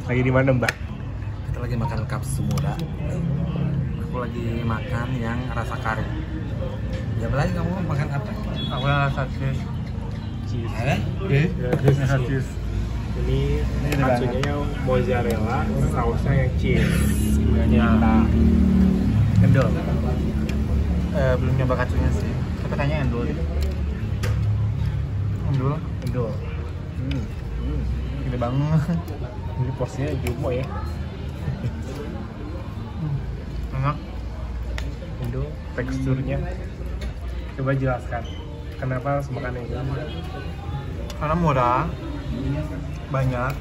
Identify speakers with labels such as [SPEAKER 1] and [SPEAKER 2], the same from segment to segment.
[SPEAKER 1] Lagi di mana Mbak?
[SPEAKER 2] Kita lagi makan kapsu muda. Aku lagi makan yang rasa kari. Ya lagi kamu makan apa?
[SPEAKER 3] Aku yang rasa cheese.
[SPEAKER 1] Rasa cheese. Ini katsunya yang mozzarella, sausnya yang cheese.
[SPEAKER 3] Ternyata endol. Belum nyoba katsunya sih. Tapi kayaknya endol gitu. Endol. Gede banget.
[SPEAKER 1] Ini porsinya jumbo ya.
[SPEAKER 3] Enak.
[SPEAKER 1] Indo teksturnya. Coba jelaskan. Kenapa harus makan ini?
[SPEAKER 3] Karena murah, banyak.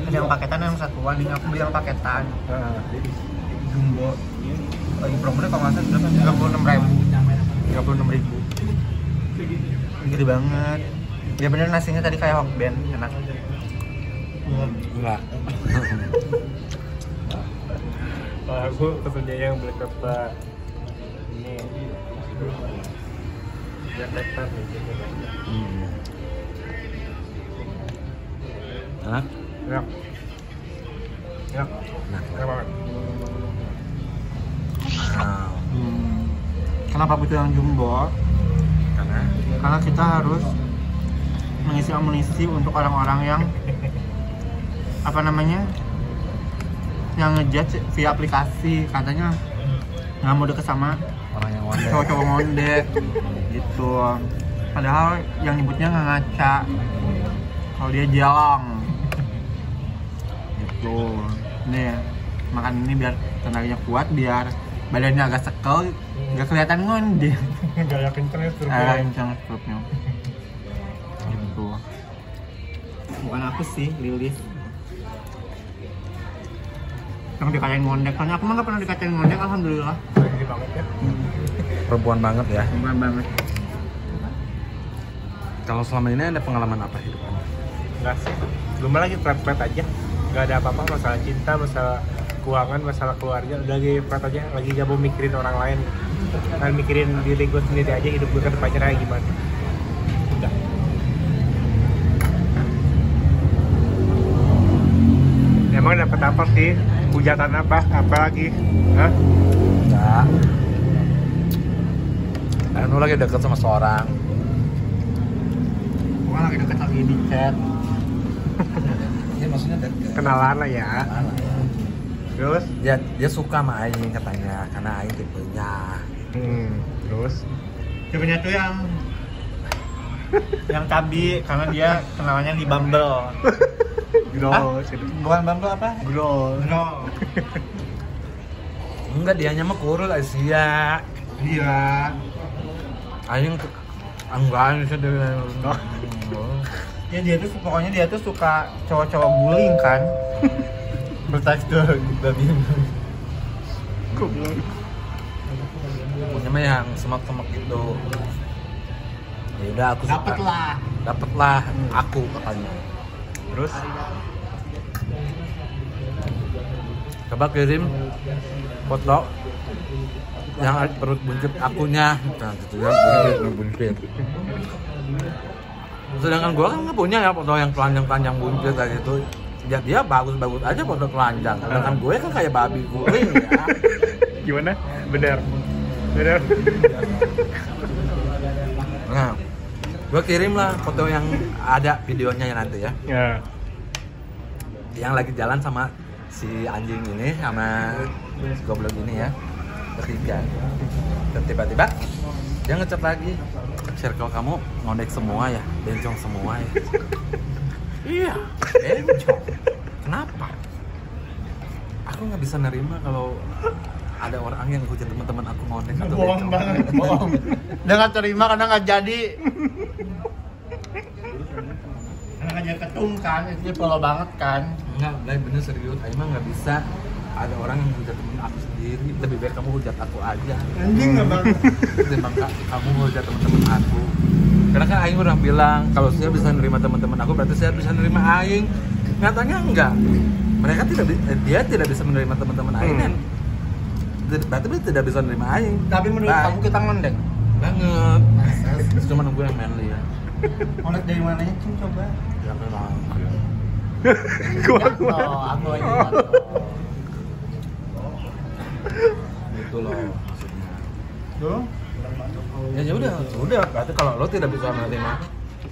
[SPEAKER 3] Ada yang paketan, yang satuan. Ini aku beli yang paketan. Jumbo. Lagi promonya kalau nggak salah 36.000. Gede banget. Ya bener, nasinya tadi kayak hokben, enak.
[SPEAKER 2] Enggak.
[SPEAKER 1] Aku pesennya yang black pepper. Ini black pepper nih.
[SPEAKER 2] Enak?
[SPEAKER 1] Enak. Enak.
[SPEAKER 2] Enak.
[SPEAKER 1] Enak banget.
[SPEAKER 2] Wow.
[SPEAKER 3] Kenapa butuh yang jumbo? Karena kita harus mengisi amunisi untuk orang-orang yang apa namanya, yang ngejudge via aplikasi, katanya nggak mau deket sama
[SPEAKER 2] Orang yang ngondek.
[SPEAKER 3] cowok-cowok ngondek gitu. Padahal yang nyebutnya nggak ngaca, kalau dia jalang gitu. Nih makan ini biar tenaganya kuat, biar badannya agak sekel, nggak kelihatan ngondek.
[SPEAKER 1] Gaya kenceng ya
[SPEAKER 3] Kencang struknya gitu. Bukan aku sih, Lilis yang dikatain ngondek. Karena aku mah nggak pernah dikatain ngondek, alhamdulillah.
[SPEAKER 1] Gede banget ya.
[SPEAKER 2] Perempuan banget ya.
[SPEAKER 3] Bukan banget.
[SPEAKER 2] Kalau selama ini ada pengalaman apa hidupannya?
[SPEAKER 1] Enggak sih. Belum lagi flat aja. Enggak ada apa-apa, masalah cinta, masalah keuangan, masalah keluarga. Udah lagi flat aja, lagi gak mau mikirin orang lain. Dan mikirin diri gue sendiri aja, hidup gue ke depannya kayak gimana. Udah. Emang dapat apa sih? Hujatan apa? Apa lagi? Hah?
[SPEAKER 2] Enggak. Lu lagi deket sama seorang.
[SPEAKER 3] Bukan lagi deket, lagi di chat.
[SPEAKER 2] Ya maksudnya deket.
[SPEAKER 1] Kenalan lah ya. Terus?
[SPEAKER 2] Dia suka sama Aing katanya, karena Aing tipenya.
[SPEAKER 1] Terus?
[SPEAKER 3] Tipenya tuh yang cabi, karena dia kenalannya di Bumble.
[SPEAKER 1] Gross.
[SPEAKER 3] Bukan Bumble apa?
[SPEAKER 1] Gross.
[SPEAKER 2] Enggak, dianya mah kurus Asia.
[SPEAKER 3] Iya.
[SPEAKER 2] Aing enggak bisa dia.
[SPEAKER 3] Ya dia tuh pokoknya dia tuh suka cowok-cowok guling kan. Bertekstur babi.
[SPEAKER 1] Goblok.
[SPEAKER 2] Punya mah yang semak-semak gitu. Ya udah aku suka. Dapet lah aku katanya.
[SPEAKER 1] Terus?
[SPEAKER 2] Coba kirim foto yang perut buncit akunya. Nah gitu ya, buncit. Sedangkan gua kan nggak punya ya foto yang telanjang buncit kayak gitu. Ya dia bagus-bagus aja foto telanjang. Sedangkan gue kan kayak babi guling ya.
[SPEAKER 1] Gimana? Bener.
[SPEAKER 2] Nah, gue kirim lah foto yang ada videonya ya nanti ya.
[SPEAKER 1] Ya.
[SPEAKER 2] Yang lagi jalan sama si anjing ini sama si goblok ini ya, bertiga. Dan tiba-tiba dia ngechat lagi, circle kamu ngondek semua ya, bencong semua ya. Iya, bencong. Kenapa? Aku nggak bisa nerima kalau ada orang yang hujat teman-teman aku ngondek atau
[SPEAKER 3] Bohong
[SPEAKER 2] bencong.
[SPEAKER 3] banget, bohong. Dia nggak terima karena nggak jadi. Karena nggak jadi ketum kan, itu follow banget kan.
[SPEAKER 2] Enggak, bener serius. Aing mah nggak bisa ada orang yang hujat temen aku sendiri. Lebih baik kamu hujat aku aja.
[SPEAKER 3] Anjing nggak banget.
[SPEAKER 2] Ketimbang kamu hujat teman-teman aku. Karena kan Aing udah bilang kalau saya bisa nerima teman-teman aku, berarti saya bisa nerima Aing. Nyatanya enggak. Mereka dia tidak bisa menerima teman-teman Aing kan. Berarti dia tidak bisa menerima Aing.
[SPEAKER 3] Tapi menurut kamu kita ngondek?
[SPEAKER 2] Banget. Cuma nunggu yang manly ya.
[SPEAKER 3] Ngondek dari mananya, Cing, coba?
[SPEAKER 2] Ya memang.
[SPEAKER 3] Jatuh, aku aja jatuh.
[SPEAKER 2] Gitu loh maksudnya.
[SPEAKER 3] Tuh.
[SPEAKER 2] Ya udah berarti kalau lo tidak bisa menerima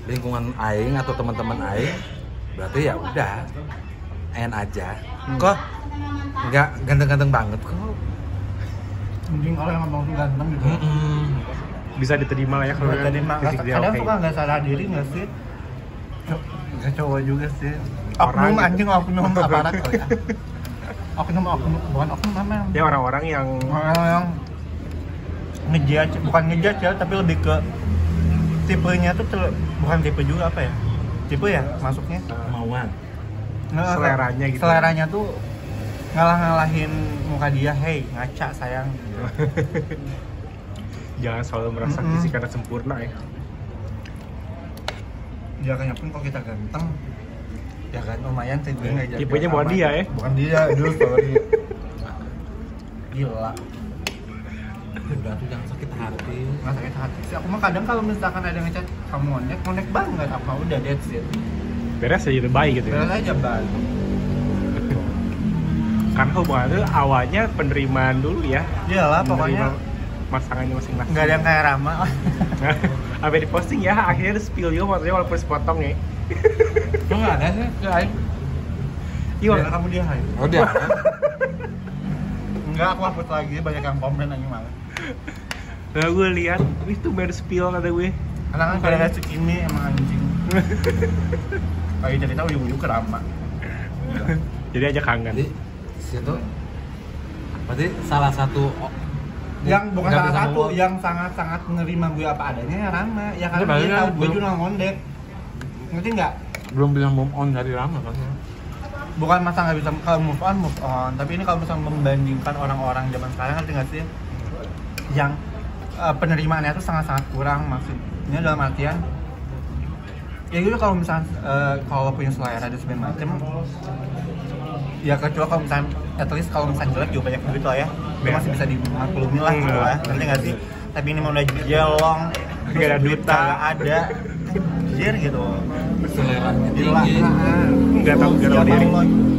[SPEAKER 2] lingkungan aing atau teman-teman aing, berarti ya udah end aja. Kok nggak ganteng-ganteng banget kok.
[SPEAKER 3] Mending orang yang ngomong ganteng gitu.
[SPEAKER 1] Bisa diterima lah ya kalau
[SPEAKER 3] Tadi mah
[SPEAKER 1] fisik dia
[SPEAKER 3] kadang
[SPEAKER 1] oke.
[SPEAKER 3] suka nggak sadar diri nggak sih? Nggak cowok juga sih.
[SPEAKER 1] Orang
[SPEAKER 3] Oknum
[SPEAKER 1] gitu.
[SPEAKER 3] anjing oknum aparat kali ya. Oknum bukan oknum apa?
[SPEAKER 1] Ya orang-orang yang
[SPEAKER 3] Orang yang ngejudge, bukan ngejudge ya, tapi lebih ke tipenya tuh bukan tipe juga apa ya? Tipe ya masuknya.
[SPEAKER 2] Kemauan.
[SPEAKER 1] Seleranya gitu.
[SPEAKER 3] Seleranya tuh ngalah-ngalahin muka dia, hey ngaca sayang.
[SPEAKER 1] jangan selalu merasa fisik karena sempurna ya.
[SPEAKER 3] Dia kayaknya pun kalau kita ganteng, ya kan lumayan sih gue nggak jadi.
[SPEAKER 1] Tipenya bukan dia ya?
[SPEAKER 3] Bukan dia, aduh sorry. Gila.
[SPEAKER 2] Udah tuh jangan sakit hati.
[SPEAKER 3] Nggak sakit hati sih. Aku mah kadang kalau misalkan ada ngechat kamu connect banget apa udah that's it.
[SPEAKER 1] Beres aja lebih baik gitu ya.
[SPEAKER 3] Beres aja bal.
[SPEAKER 1] Karena hubungan itu awalnya penerimaan dulu ya.
[SPEAKER 3] Iyalah pokoknya
[SPEAKER 1] Menerima pasangannya masing-masing.
[SPEAKER 3] nggak ada yang kayak Rama.
[SPEAKER 1] Sampai di posting ya, akhirnya spill juga fotonya walaupun sepotong ya.
[SPEAKER 2] Kok nggak ada sih ke aing?
[SPEAKER 1] Iya,
[SPEAKER 3] Biar kamu dia hai.
[SPEAKER 2] Oh dia.
[SPEAKER 3] Enggak, aku hapus lagi, banyak yang komen aja malah.
[SPEAKER 1] nah gue lihat, wih tuh baru spill kata gue.
[SPEAKER 3] Karena kan pada ngasih ini emang anjing. Kayak cerita ujung-ujung ke Rama.
[SPEAKER 1] Jadi aja kangen.
[SPEAKER 2] Jadi situ berarti salah satu
[SPEAKER 3] Yang bukan
[SPEAKER 2] nggak
[SPEAKER 3] salah
[SPEAKER 2] bisa
[SPEAKER 3] satu,
[SPEAKER 2] ngomong.
[SPEAKER 3] yang sangat-sangat menerima gue apa adanya ya Rama. Ya karena
[SPEAKER 2] Tapi
[SPEAKER 3] dia
[SPEAKER 2] kan
[SPEAKER 3] tahu gue
[SPEAKER 2] belum-
[SPEAKER 3] juga ngondek. Ngerti nggak?
[SPEAKER 2] belum bisa move on dari Rama kan.
[SPEAKER 3] Bukan masa nggak bisa kalau move on, tapi ini kalau misalnya membandingkan orang-orang zaman sekarang ngerti nggak sih? Yang penerimaannya tuh sangat-sangat kurang maksudnya dalam artian ya gitu kalau misalnya kalau punya selera dan segala macam ya kecuali kalau misalnya at least kalau misalnya jelek juga banyak duit lah ya itu masih bisa dimaklumi lah gitu lah ngerti nggak sih? Tapi ini mau udah jelong
[SPEAKER 1] Nggak ada duit,
[SPEAKER 3] nggak ada anjir gitu
[SPEAKER 2] Seleranya
[SPEAKER 3] gila
[SPEAKER 2] tinggi.
[SPEAKER 1] Nggak tahu diri.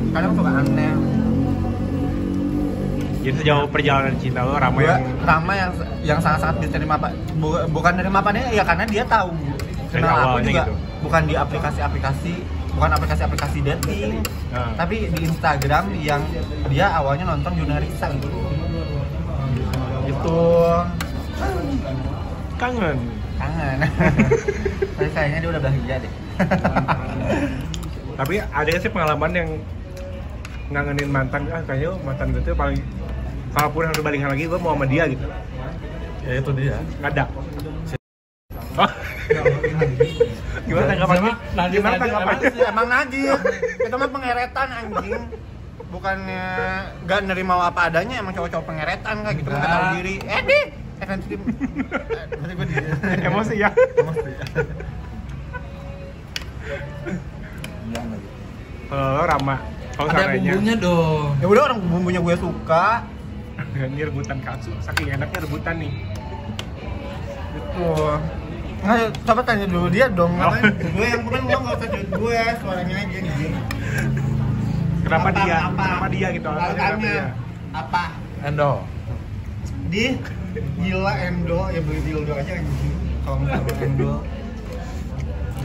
[SPEAKER 3] kadang suka aneh.
[SPEAKER 1] Jadi sejauh perjalanan cinta lo, Rama
[SPEAKER 3] Gue
[SPEAKER 1] yang
[SPEAKER 3] Rama yang sangat-sangat bisa terima apa bukan nerima apanya ya karena dia tahu
[SPEAKER 1] Dari
[SPEAKER 3] kenal aku
[SPEAKER 1] awalnya
[SPEAKER 3] juga
[SPEAKER 1] gitu.
[SPEAKER 3] bukan di aplikasi-aplikasi bukan aplikasi-aplikasi dating tapi di Instagram yang dia awalnya nonton Junarisa gitu itu
[SPEAKER 1] kangen.
[SPEAKER 3] kangen tapi kayaknya dia udah bahagia deh.
[SPEAKER 1] Tapi ada nggak sih pengalaman yang ngangenin mantan? Kayaknya mantan gue tuh paling, kalaupun harus balikan lagi gue mau sama dia gitu.
[SPEAKER 2] Ya itu dia.
[SPEAKER 1] Nggak ada. Oh. Gimana tanggapannya? Gimana tanggapannya?
[SPEAKER 3] Emang Nadir itu mah pengeretan anjing bukannya gak nerima apa adanya emang cowok-cowok pengeretan kayak gitu nggak tahu diri deh sensitif berarti gue
[SPEAKER 1] Emosi ya. Kalau lo Rama, kalau
[SPEAKER 2] Ada
[SPEAKER 1] seandainya
[SPEAKER 2] bumbunya dong.
[SPEAKER 3] ya udah orang bumbunya gue suka
[SPEAKER 1] ini rebutan katsu, saking enaknya rebutan nih.
[SPEAKER 3] gitu. Nah, coba tanya dulu dia dong
[SPEAKER 1] Oh.
[SPEAKER 3] ngapain? Gue yang kemarin ngomong nggak usah jujur gue suaranya aja nih.
[SPEAKER 1] Kenapa
[SPEAKER 3] Apa,
[SPEAKER 1] dia?
[SPEAKER 3] apa?
[SPEAKER 1] Kenapa dia gitu? Alasannya kenapa
[SPEAKER 3] Alasannya
[SPEAKER 1] dia?
[SPEAKER 3] apa?
[SPEAKER 2] Endo.
[SPEAKER 3] Di gila Endo ya beli dildo aja anjing. Kalau misalnya Endo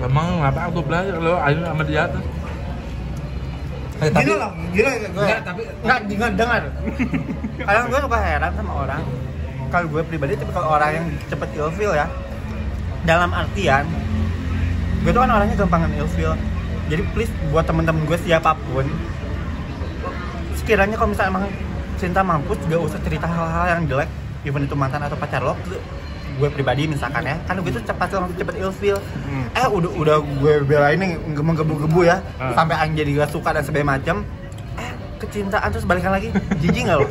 [SPEAKER 2] Emang ngapa aku belajar lo ayo sama dia tuh.
[SPEAKER 3] gila lah, gila gue.
[SPEAKER 2] Enggak, tapi
[SPEAKER 3] Enggak dengar. Kadang gue suka heran sama orang. Kalau gue pribadi tipe kalau orang yang cepet ilfeel ya. Dalam artian gue tuh kan orangnya gampangan ilfeel. Jadi please buat temen-temen gue siapapun sekiranya kalau misalnya emang cinta mampus gak usah cerita hal-hal yang jelek even itu mantan atau pacar lo. Gue pribadi misalkan ya kan gue tuh langsung cepet ilfeel. Udah gue belain nih menggebu-gebu ya sampai Aing jadi gak suka dan sebagainya macam. Kecintaan terus balikan lagi jijik gak lo?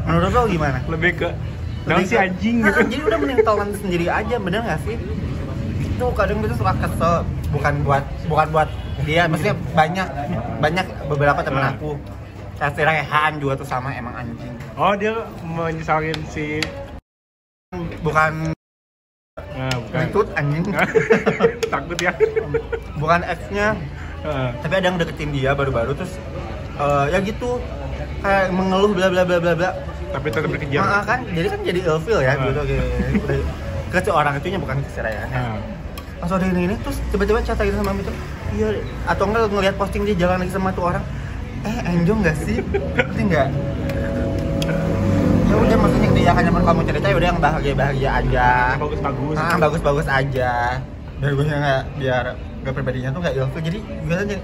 [SPEAKER 3] Menurut lo gimana?
[SPEAKER 1] Lebih ke nah si anjing gitu.
[SPEAKER 3] Jadi udah mending telan sendiri aja, bener gak sih? Itu kadang gue tuh suka kesel, bukan buat dia, maksudnya banyak beberapa temen aku. Saya Rehan juga tuh sama emang anjing.
[SPEAKER 1] Oh dia menyesalin si
[SPEAKER 3] Bukan
[SPEAKER 1] bukan.
[SPEAKER 3] itu anjing.
[SPEAKER 1] Takut ya.
[SPEAKER 3] Bukan ex-nya. Tapi ada yang deketin dia baru-baru terus ya gitu kayak mengeluh bla bla bla bla bla.
[SPEAKER 1] Tapi tetap dikejar.
[SPEAKER 3] Kan jadi ilfeel ya gitu kayak ke si orang itunya bukan ke si Rayanya. Pas udah ini terus tiba-tiba chat lagi sama itu. Iya, atau enggak ngelihat posting dia jalan lagi sama tuh orang. Enjoy nggak sih? Ngerti nggak? Ya udah maksudnya dia hanya kamu cerita ya udah yang bahagia aja.
[SPEAKER 1] Bagus-bagus.
[SPEAKER 3] Bagus-bagus aja. Biar gue biar pribadinya tuh nggak ilfil. Jadi gue aja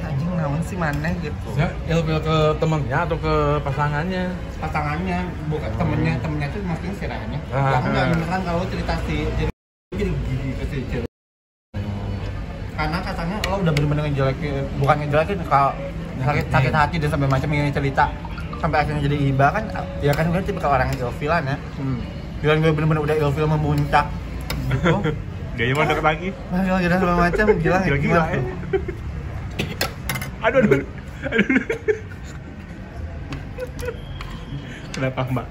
[SPEAKER 3] anjing naon sih maneh gitu.
[SPEAKER 2] Ya, ilfil ke temennya atau ke pasangannya?
[SPEAKER 3] Pasangannya, bukan temennya tuh maksudnya si Rayanya. Enggak beneran kalau cerita jadi gigi ke si cewek. Karena katanya lo udah bener-bener ngejelekin, bukan ngejelekin kalau sakit hati dan sampai macam ini cerita sampai akhirnya jadi iba kan ya kan gue tipe orang yang ilfilan ya. Bilang gue bener-bener udah ilfil memuncak gitu.
[SPEAKER 1] Dia mau deket lagi.
[SPEAKER 3] Gila sampai macam gila
[SPEAKER 1] ya. Aduh. Kenapa Mbak?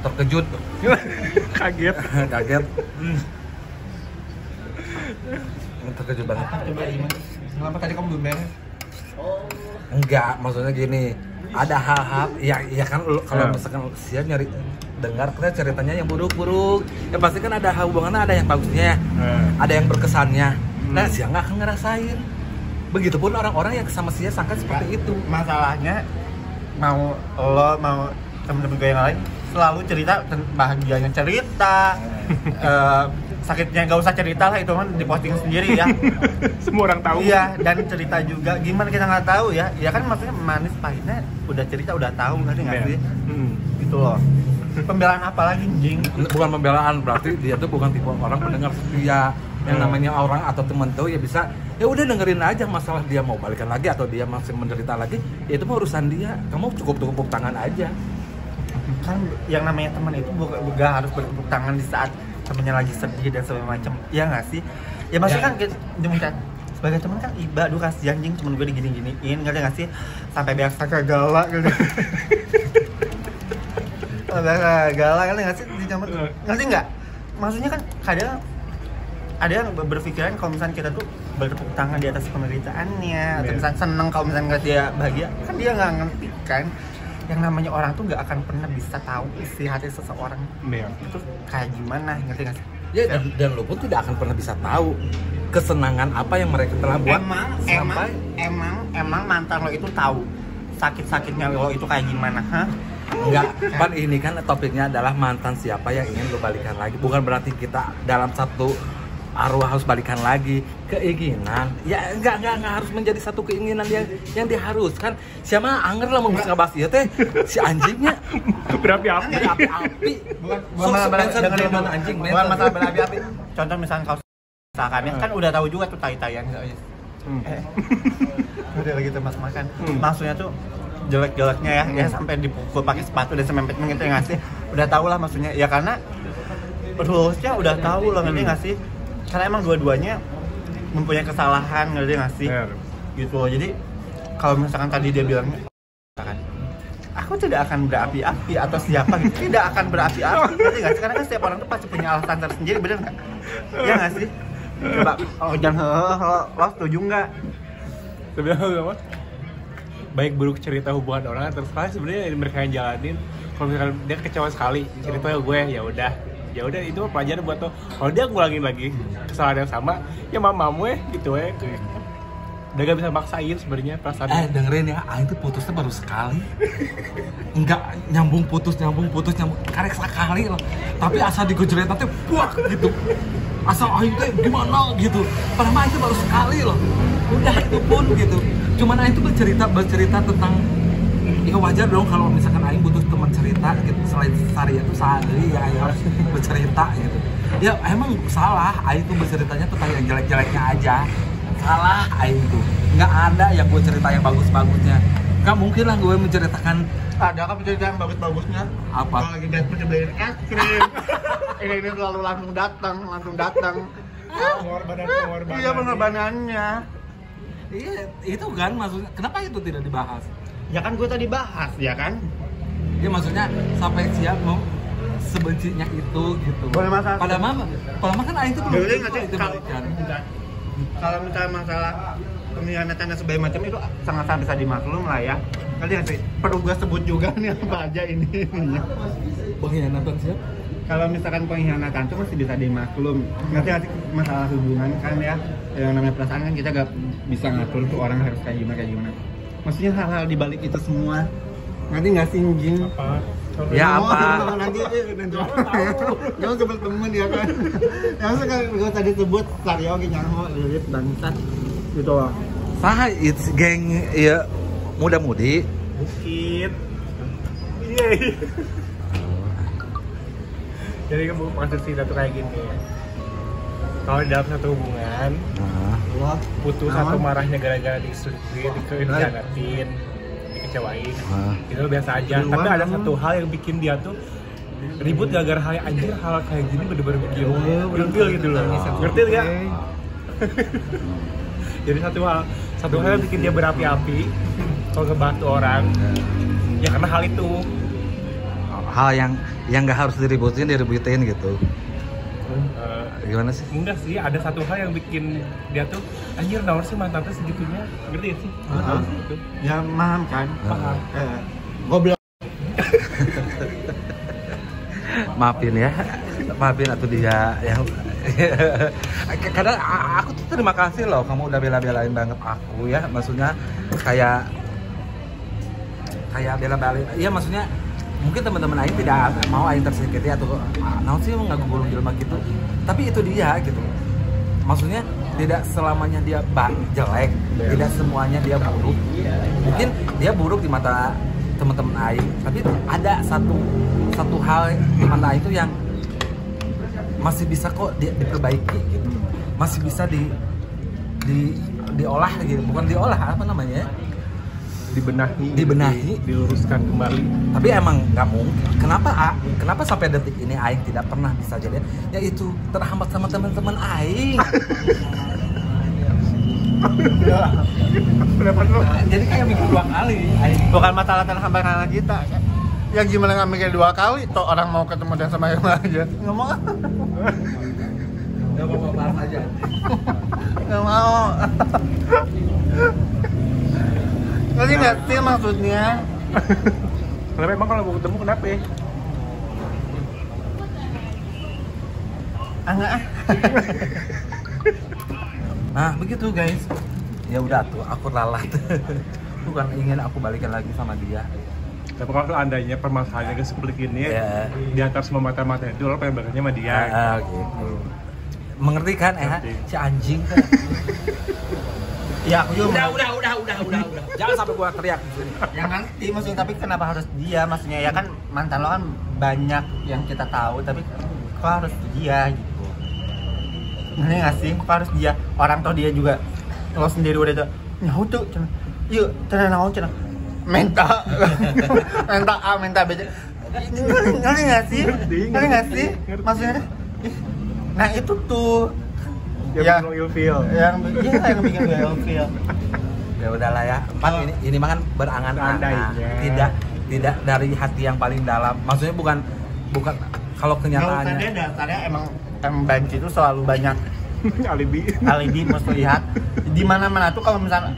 [SPEAKER 2] Terkejut.
[SPEAKER 1] Kaget.
[SPEAKER 2] Terkejut banget.
[SPEAKER 3] Coba gimana? Kenapa tadi kamu belum beres?
[SPEAKER 2] Enggak, maksudnya gini, ada hal-hal ya kan kalau misalkan dia nyari dengar ceritanya yang buruk-buruk, ya pasti kan ada hubungannya, ada yang bagusnya, ada yang berkesannya. Nah, dia nggak akan ngerasain. Begitupun orang-orang yang sama dia sangka seperti itu.
[SPEAKER 3] Masalahnya mau temen-temen gue yang lain selalu cerita bahagianya cerita, sakitnya nggak usah cerita lah itu kan diposting sendiri ya.
[SPEAKER 1] Semua orang tahu.
[SPEAKER 3] Iya, dan cerita juga gimana kita nggak tahu ya. Ya kan maksudnya manis pahitnya udah cerita udah tahu nggak sih? Gitu loh. Pembelaan apa lagi anjing?
[SPEAKER 2] Bukan pembelaan, berarti dia tuh bukan tipe orang pendengar setia. Yang namanya orang atau teman tuh ya bisa ya udah dengerin aja, masalah dia mau balikan lagi atau dia masih menderita lagi, ya itu mah urusan dia. Kamu cukup tepuk tangan aja.
[SPEAKER 3] Kan yang namanya teman itu bukan harus bertepuk tangan di saat temennya lagi sedih dan segala macam. Iya nggak sih? Ya maksudnya kan kita sebagai teman kan iba, aduh kasihan anjing temen gue digini-giniin, ngerti nggak sih? Sampai biasa galak gitu. Galak kan nggak sih di kamar? Ngerti nggak? Maksudnya kan kadang ada yang berpikiran kalau misalnya kita tuh bertepuk tangan di atas penderitaannya, atau misalnya seneng kalau misalnya ngeliat dia bahagia, kan dia nggak ngerti kan yang namanya orang tuh nggak akan pernah bisa tahu isi hati seseorang itu kayak gimana, ngerti nggak sih?
[SPEAKER 2] Ya, dan lo pun tidak akan pernah bisa tahu kesenangan apa yang mereka telah buat. Emang
[SPEAKER 3] mantan lo itu tahu sakit-sakitnya lo itu kayak gimana, hah?
[SPEAKER 2] Enggak, kan ini kan topiknya adalah mantan siapa yang ingin lo balikan lagi. Bukan berarti kita dalam satu arwah harus balikan lagi. Keinginan ya enggak harus menjadi satu keinginan yang diharuskan. Siapa anger lah mau ngebahas ya teh si anjingnya
[SPEAKER 1] berapi-api.
[SPEAKER 3] Bukan masalah berapi-api. Contoh misalnya kau misalkan ya kan udah tahu juga tuh tai-taian udah lagi tempat makan. Maksudnya tuh jelek-jeleknya ya sampai dipukul pakai sepatu dan semempet gitu ya nggak sih? Udah tahu lah maksudnya ya, karena rulesnya udah tahu loh, ngerti nggak sih? Karena emang dua-duanya mempunyai kesalahan, ngerti nggak sih? Gitu loh. Jadi kalau misalkan tadi dia bilang aku tidak akan berapi-api atau siapa gitu, tidak akan berapi-api, ngerti nggak sih? Karena kan setiap orang tuh pasti punya alasan tersendiri, bener nggak? Iya nggak sih? Coba jangan lo setuju nggak?
[SPEAKER 1] Sebenarnya apa? Baik buruk cerita hubungan orang terserah sebenarnya mereka yang jalanin. Kalau misalkan dia kecewa sekali cerita ke gue, ya udah itu pelajaran buat lo. Kalau dia ngulangin lagi kesalahan yang sama, ya mamamu gitu udah gak bisa maksain sebenarnya perasaan.
[SPEAKER 2] Dengerin ya, Aing tuh putusnya baru sekali. Enggak nyambung putus karek sekali loh. Tapi asal digojret nanti buak gitu. Asal Aing tuh gimana gitu. Padahal Aing tuh baru sekali loh. Udah itu pun gitu. Cuman Aing tuh bercerita tentang ya wajar dong kalau misalkan Aing butuh teman cerita gitu. Selain Sari itu sehari ya Aing harus bercerita gitu. Ya emang salah Aing tuh berceritanya tentang yang jelek-jeleknya aja. Salah Aing tuh. Nggak ada yang gue cerita yang bagus-bagusnya. Nggak mungkin lah gue menceritakan.
[SPEAKER 3] Ada kan cerita yang bagus-bagusnya.
[SPEAKER 2] Apa?
[SPEAKER 3] Kalau lagi date beliin es krim. ini selalu langsung datang.
[SPEAKER 1] Pengorbanan.
[SPEAKER 3] Iya pengorbanannya.
[SPEAKER 2] Iya itu kan maksudnya. Kenapa itu tidak dibahas?
[SPEAKER 3] Ya kan gue tadi bahas ya kan.
[SPEAKER 2] Ya maksudnya sampai siap mau sebencinya itu gitu.
[SPEAKER 3] Boleh masalah.
[SPEAKER 2] Padahal kan aing tuh
[SPEAKER 3] Boleh nggak sih
[SPEAKER 2] itu balikan.
[SPEAKER 3] kalau misalnya masalah pengkhianatan dan sebagainya macam itu sangat-sangat bisa dimaklum lah ya. Kali ya sih, perlu gue sebut juga nih apa aja ini.
[SPEAKER 2] Pengkhianatan siapa?
[SPEAKER 3] Kalau misalkan pengkhianatan itu masih bisa dimaklum. Ngerti nggak sih masalah hubungan kan ya, yang namanya perasaan kan kita gak bisa ngatur tuh orang harus kayak gimana. Maksudnya hal-hal di balik itu semua. Ngerti nggak sih anjing?
[SPEAKER 1] Apa?
[SPEAKER 2] Ya apa?
[SPEAKER 3] Nanti jangan sebut temen ya kan. Yang sekarang gue tadi sebut Saryo Ginyango Lilit Bangsat gitu loh.
[SPEAKER 2] Sah, it's geng ya muda-mudi.
[SPEAKER 1] Bukit. Iya. Jadi kan maksud cerita tuh kayak gini. Kalau dalam satu hubungan,
[SPEAKER 2] Nah,
[SPEAKER 1] putus atau marahnya gara-gara dikhianatin, dikecewain, itu biasa aja. Tapi ada satu hal yang bikin dia tuh ribut gara-gara hal anjir, hal kayak gini bener-bener bikin ilfil gitu loh. Ngerti nggak? Jadi satu hal yang bikin dia berapi-api kalau ngebantu orang, ya karena hal itu.
[SPEAKER 2] hal yang nggak harus diributin gitu. Gimana sih?
[SPEAKER 1] Enggak sih, ada satu hal yang bikin dia tuh anjir naon sih mantan tuh segitunya. Ngerti gak sih? Gitu.
[SPEAKER 3] Ya paham kan?
[SPEAKER 1] Paham.
[SPEAKER 3] Goblok.
[SPEAKER 2] Maafin atau dia yang kadang aku tuh terima kasih loh kamu udah bela-belain banget aku ya, maksudnya kayak bela-belain, iya maksudnya mungkin teman-teman Aing tidak mau Aing tersakiti atau naon sih nggak gulung jelma gitu, tapi itu dia gitu, maksudnya tidak selamanya dia jelek, tidak semuanya dia buruk, mungkin dia buruk di mata teman-teman Aing, tapi ada satu hal di mata Aing itu yang masih bisa kok diperbaiki gitu, masih bisa diolah gitu, bukan diolah apa namanya, dibenahi,
[SPEAKER 1] diluruskan kembali.
[SPEAKER 2] Tapi emang nggak mungkin. Kenapa sampai detik ini Aing tidak pernah bisa jadi, yaitu terhambat sama teman-teman Aing. Jadi kayak mikir 2 kali.
[SPEAKER 3] Bukan masalah terhambat karena kita. Ya gimana nggak mikir 2 kali? Toh orang mau ketemu dan sama yang aja. Nggak mau.
[SPEAKER 2] Nggak mau bahas aja.
[SPEAKER 3] Nggak mau. Ngerti nggak sih maksudnya?
[SPEAKER 1] Kenapa emang kalau mau ketemu kenapa ya?
[SPEAKER 3] Enggak ah.
[SPEAKER 2] Nah begitu guys. Ya udah tuh aku ralat. Bukan ingin aku balikan lagi sama dia.
[SPEAKER 1] Tapi kalau andainya permasalahannya ke seperti ini, di atas semua mata-mata itu lo pengen baliknya sama dia.
[SPEAKER 2] Gitu. Mengerti kan si anjing kan?
[SPEAKER 3] Ya aku juga
[SPEAKER 2] udah. Jangan sampai gua teriak di sini.
[SPEAKER 3] yang ngerti maksudnya, tapi kenapa harus dia, maksudnya ya kan mantan lo kan banyak yang kita tahu, tapi kok harus dia gitu. Ngerti nggak sih, kok harus dia, orang tau dia juga lo sendiri udah tuh nyahu tuh yuk tenang naon cenah minta A minta B, ngerti nggak sih maksudnya. Nah itu tuh
[SPEAKER 1] yang bikin ilfeel.
[SPEAKER 3] Yang bikin gue ilfeel.
[SPEAKER 2] Ya udahlah ya. Ini mah kan berangan-angan. Tidak dari hati yang paling dalam. Maksudnya bukan kalau kenyataannya.
[SPEAKER 3] Dasarnya emang banci itu selalu banyak alibi mesti lihat di mana-mana tuh. Kalau misalnya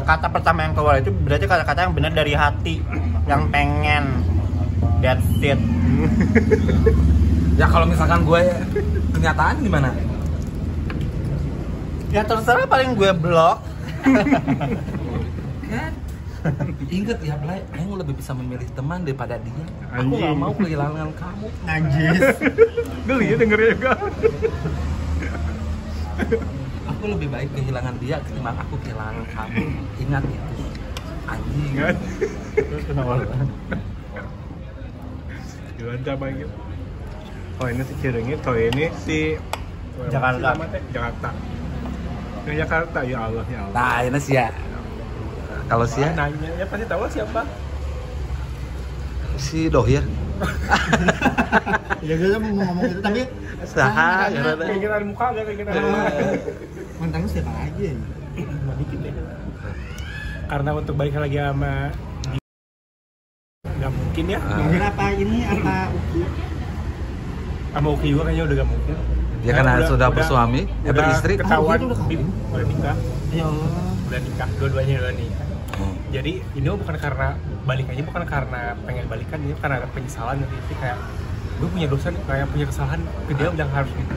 [SPEAKER 3] kata pertama yang keluar itu berarti kata-kata yang benar dari hati, yang pengen. That's it.
[SPEAKER 2] Ya kalau misalkan gue kenyataan gimana?
[SPEAKER 3] Ya terserah, paling gue blok.
[SPEAKER 2] Kan? Ingat ya, Blay, aku lebih bisa memilih teman daripada dia. Aku gak mau kehilangan kamu.
[SPEAKER 3] Najis.
[SPEAKER 1] Geli ya dengernya juga.
[SPEAKER 2] Aku lebih baik kehilangan dia ketimbang aku kehilangan kamu. Ingat itu. Anjing.
[SPEAKER 1] Ingat. Terus kenapa? Gimana coba gitu? Oh ini si Cirengit, oh ini si
[SPEAKER 3] Jakarta.
[SPEAKER 1] Yang Jakarta, ya Allah.
[SPEAKER 2] Nah ini sih ya. Kalau sih ya,
[SPEAKER 1] nanya, ya pasti tahu siapa.
[SPEAKER 2] Si Dohir.
[SPEAKER 3] Ya gue mau ngomong itu, tapi
[SPEAKER 2] Saha,
[SPEAKER 1] keinginan muka gak keinginan muka.
[SPEAKER 3] mantannya siapa aja?
[SPEAKER 1] Dikit deh. Karena untuk balik lagi sama nggak mungkin. mungkin ya.
[SPEAKER 3] Mungkin apa ini apa
[SPEAKER 1] Sama Uki juga kayaknya udah gak mungkin.
[SPEAKER 2] Ya karena sudah bersuami, beristri.
[SPEAKER 1] Ketahuan,
[SPEAKER 3] Oh,
[SPEAKER 1] udah nikah.
[SPEAKER 3] ya Allah.
[SPEAKER 1] Udah nikah, dua-duanya udah nikah.
[SPEAKER 2] Oh.
[SPEAKER 1] Jadi ini bukan karena balik aja, bukan karena pengen balikan, ini karena ada penyesalan nanti. Jadi kayak gue punya dosa nih, kayak punya kesalahan ke dia udah harus gitu.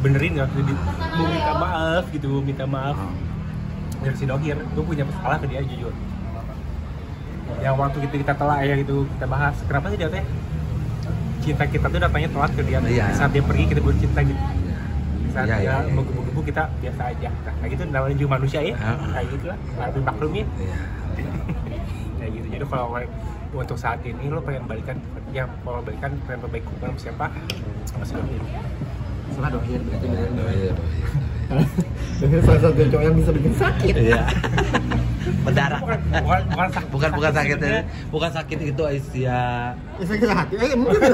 [SPEAKER 1] Benerin nggak? Jadi mau minta maaf gitu, mau minta maaf. Dari si Dogir, gue punya salah ke dia jujur. Yang waktu kita telah ya gitu kita bahas, kenapa sih dia teh cinta kita tuh datangnya telat ke dia.
[SPEAKER 2] Iya.
[SPEAKER 1] Saat dia pergi kita baru cinta gitu. Saat
[SPEAKER 2] Iya,
[SPEAKER 1] dia
[SPEAKER 2] iya, iya.
[SPEAKER 1] menggebu-gebu kita biasa aja. Nah kayak gitu namanya juga manusia ya.
[SPEAKER 2] Heeh.
[SPEAKER 1] Kayak gitu lah, harus maklumin.
[SPEAKER 2] Iya.
[SPEAKER 1] Kayak gitu. Jadi kalau untuk saat ini lo pengen balikan, ya kalau balikan pengen perbaiki hubungan sama siapa? Sama si Dogir.
[SPEAKER 3] Salah Dohir berarti benar.
[SPEAKER 2] Iya.
[SPEAKER 3] Dohir salah satu cowok yang bisa bikin sakit.
[SPEAKER 2] Iya. Berdarah.
[SPEAKER 1] Bukan sakit.
[SPEAKER 2] Bukan sakit ya. Bukan sakit itu Aisyah.
[SPEAKER 3] Ya sakit hati. Mungkin.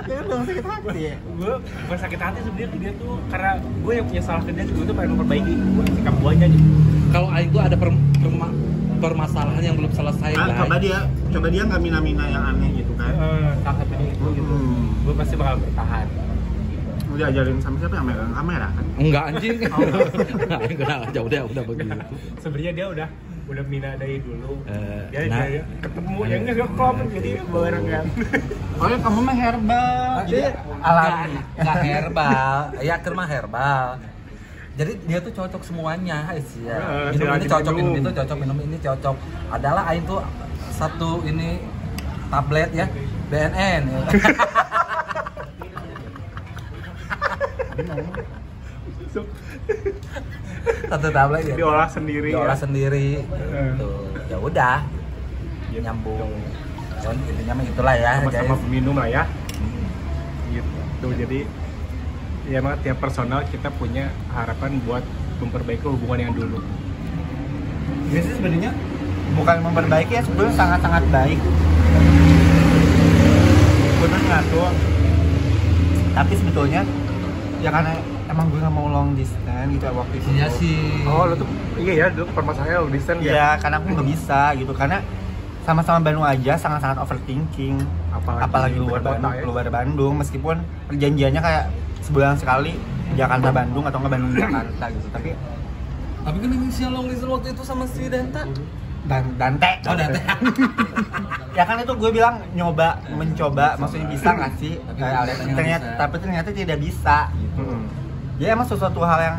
[SPEAKER 3] Ya dong sakit hati ya.
[SPEAKER 1] Gue bukan sakit hati sebenarnya, dia tuh karena gue yang punya salah ke dia, gue tuh pengen memperbaiki sikap gue aja gitu.
[SPEAKER 2] Kalau Aing tuh ada permasalahan yang belum selesai, Blay.
[SPEAKER 3] Coba dia nggak mina-mina yang aneh gitu kan.
[SPEAKER 1] Salah satunya itu gitu. Gue pasti bakal bertahan.
[SPEAKER 3] Mau diajarin sama siapa yang megang kamera kan?
[SPEAKER 2] Enggak anjing. Aing kena aja udah begitu.
[SPEAKER 1] Sebenarnya dia udah mina dari dulu. Dia
[SPEAKER 2] nah.
[SPEAKER 1] dia ketemu yang nggak klop jadi barengan.
[SPEAKER 3] Oh ya kamu mah herbal. Jadi alami.
[SPEAKER 2] Enggak herbal. Ya kerma herbal. Jadi dia tuh cocok semuanya, Aisyah. Minum ini cocok, minum itu cocok, minum ini cocok. Adalah Aing tuh satu ini tablet ya, BNN. Ya. Satu tablet ya.
[SPEAKER 1] Diolah sendiri.
[SPEAKER 2] Diolah
[SPEAKER 1] ya.
[SPEAKER 2] sendiri. Tuh, ya udah. Nyambung. Dan intinya mah itulah ya.
[SPEAKER 1] Sama-sama
[SPEAKER 2] Jadi-
[SPEAKER 1] minum lah ya. Gitu. Jadi ya emang tiap personal kita punya harapan buat memperbaiki hubungan yang dulu.
[SPEAKER 3] Ini sih sebenarnya bukan memperbaiki ya, sebenarnya sangat-sangat baik. Bener ngatur. Tapi sebetulnya ya karena emang gue nggak mau long distance gitu waktu itu.
[SPEAKER 2] Iya sih.
[SPEAKER 1] Oh, lo tuh iya ya, dulu permasalahannya long distance ya.
[SPEAKER 3] Iya, karena aku nggak bisa gitu karena sama-sama Bandung aja sangat-sangat overthinking. Apalagi luar
[SPEAKER 1] kota
[SPEAKER 3] Bandung,
[SPEAKER 1] ya.
[SPEAKER 3] luar Bandung meskipun perjanjiannya kayak sebulan sekali Jakarta Bandung atau nggak Bandung Jakarta gitu. Tapi
[SPEAKER 2] kan inisial long distance waktu itu sama si Danta.
[SPEAKER 3] Dante.
[SPEAKER 2] Oh, Dante.
[SPEAKER 3] Ya kan itu gue bilang mencoba, maksudnya bisa nggak sih? Tapi ternyata tidak bisa. Gitu. Ya emang sesuatu hal yang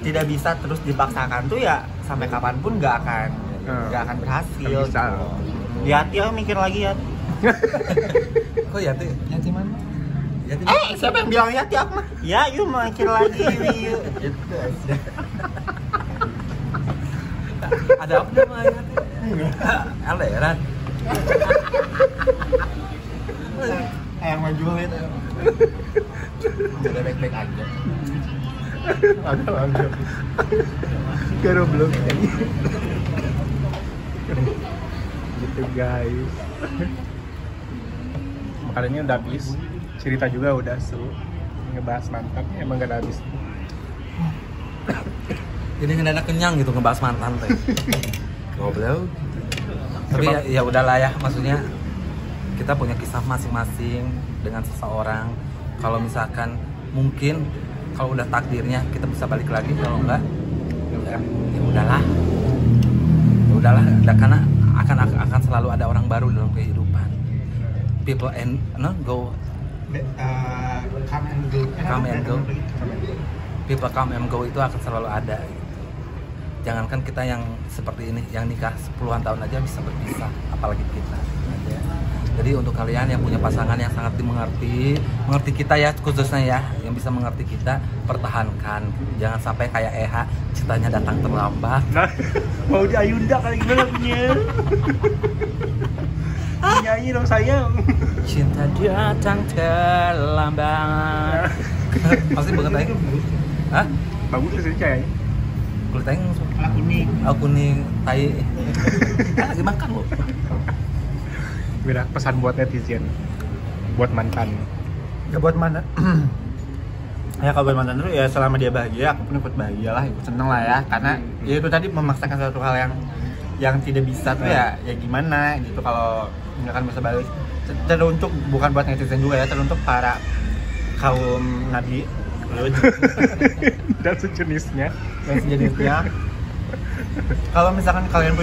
[SPEAKER 3] tidak bisa terus dipaksakan tuh ya sampai kapanpun nggak akan berhasil.
[SPEAKER 1] Nggak bisa.
[SPEAKER 3] Gitu. Yati ya mikir lagi ya.
[SPEAKER 2] Kok Yati?
[SPEAKER 3] Yati mana?
[SPEAKER 2] Yati.
[SPEAKER 3] Siapa yang bilang Yati aku mah? Ya, yuk mikir lagi yuk. Gitu aja.
[SPEAKER 2] Ada apa nama Yati? Aleran.
[SPEAKER 3] Yang maju itu. Udah baik-baik aja.
[SPEAKER 1] Ada. Karo belum. Gitu guys. Makanannya udah habis. Cerita juga udah seru. Ngebahas mantan emang gak ada habis.
[SPEAKER 2] Jadi ngedadak kenyang gitu ngebahas mantan teh. Goblok. Tapi ya udahlah ya, maksudnya kita punya kisah masing-masing dengan seseorang. Kalau misalkan mungkin kalau udah takdirnya kita bisa balik lagi, kalau enggak ya udahlah. Ya udahlah, karena akan selalu ada orang baru dalam kehidupan. People go.
[SPEAKER 3] Come and go.
[SPEAKER 2] Come and go. People come and go itu akan selalu ada. Jangankan kita yang seperti ini, yang nikah 10-an tahun aja bisa berpisah, apalagi kita. Aja. Jadi untuk kalian yang punya pasangan yang sangat mengerti kita ya, khususnya ya, yang bisa mengerti kita, pertahankan. Jangan sampai kayak Eha, cintanya datang terlambat.
[SPEAKER 1] Nah, mau di Ayunda kali gimana punya? Nyanyi dong sayang.
[SPEAKER 2] Cinta datang terlambat. Pasti banget aja. Hah?
[SPEAKER 1] Bagus sih kayaknya.
[SPEAKER 2] Kulit aing
[SPEAKER 3] Warna kuning.
[SPEAKER 2] kuning tai. Lagi makan loh.
[SPEAKER 1] Beda pesan buat netizen, buat mantan.
[SPEAKER 3] Ya buat mana? Ya kalau buat mantan itu ya selama dia bahagia, aku pun ikut bahagia lah, ikut seneng lah ya. Karena ya itu tadi memaksakan suatu hal yang yang tidak bisa tuh ya gimana gitu kalau nggak akan bisa balik. Teruntuk bukan buat netizen juga ya, teruntuk para kaum nabi
[SPEAKER 1] Dan sejenisnya.
[SPEAKER 3] dan sejenisnya. Kalau misalkan kalian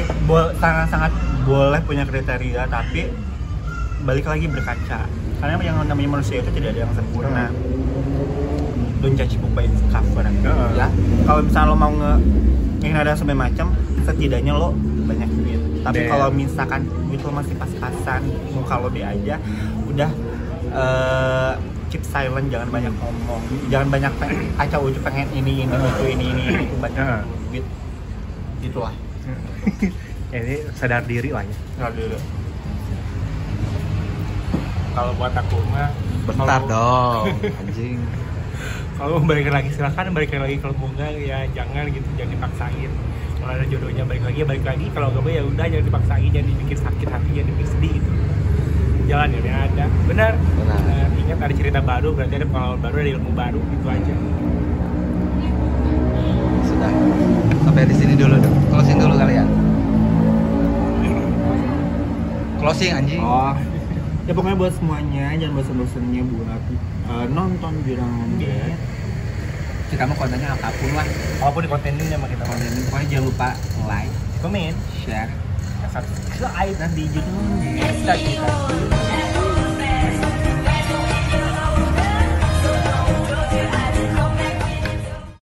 [SPEAKER 3] sangat-sangat boleh punya kriteria, tapi balik lagi berkaca, karena yang namanya manusia itu tidak ada yang sempurna. Don't judge book by its cover ya. Kalau misalnya lo mau ingin ada sampai macam, setidaknya lo banyak duit. Tapi kalau misalkan duit lo masih pas-pasan, muka lo be aja, udah keep silent, jangan banyak ngomong, jangan banyak acau ucu pengen ini itu banyak duit gitulah.
[SPEAKER 1] Ini sadar diri lah ya.
[SPEAKER 3] Sadar diri.
[SPEAKER 1] Kalau buat aku mah
[SPEAKER 2] Bentar
[SPEAKER 1] kalau-
[SPEAKER 2] dong, anjing.
[SPEAKER 1] Kalau mau balikan lagi silakan balikan lagi, kalau mau enggak ya jangan gitu, jangan dipaksain. Kalau ada jodohnya balik lagi, kalau enggak ya udah jangan dipaksain, jangan dibikin sakit hati, jangan dibikin sedih gitu. Jalan ya ada. Benar. Ingat ada cerita baru, berarti ada pengalaman baru, ada ilmu baru, itu aja.
[SPEAKER 2] Sudah. Sampai di sini dulu dong. Closing dulu kalian. Closing anjing.
[SPEAKER 3] Oh, ya pokoknya buat semuanya jangan bosan-bosannya buat nonton Birangan Date. Kita mau kontennya apapun lah,
[SPEAKER 1] Apapun di konten ini sama kita
[SPEAKER 3] konten ini pokoknya jangan lupa like,
[SPEAKER 1] komen,
[SPEAKER 3] share,
[SPEAKER 1] subscribe
[SPEAKER 3] dan di YouTube.
[SPEAKER 1] kita.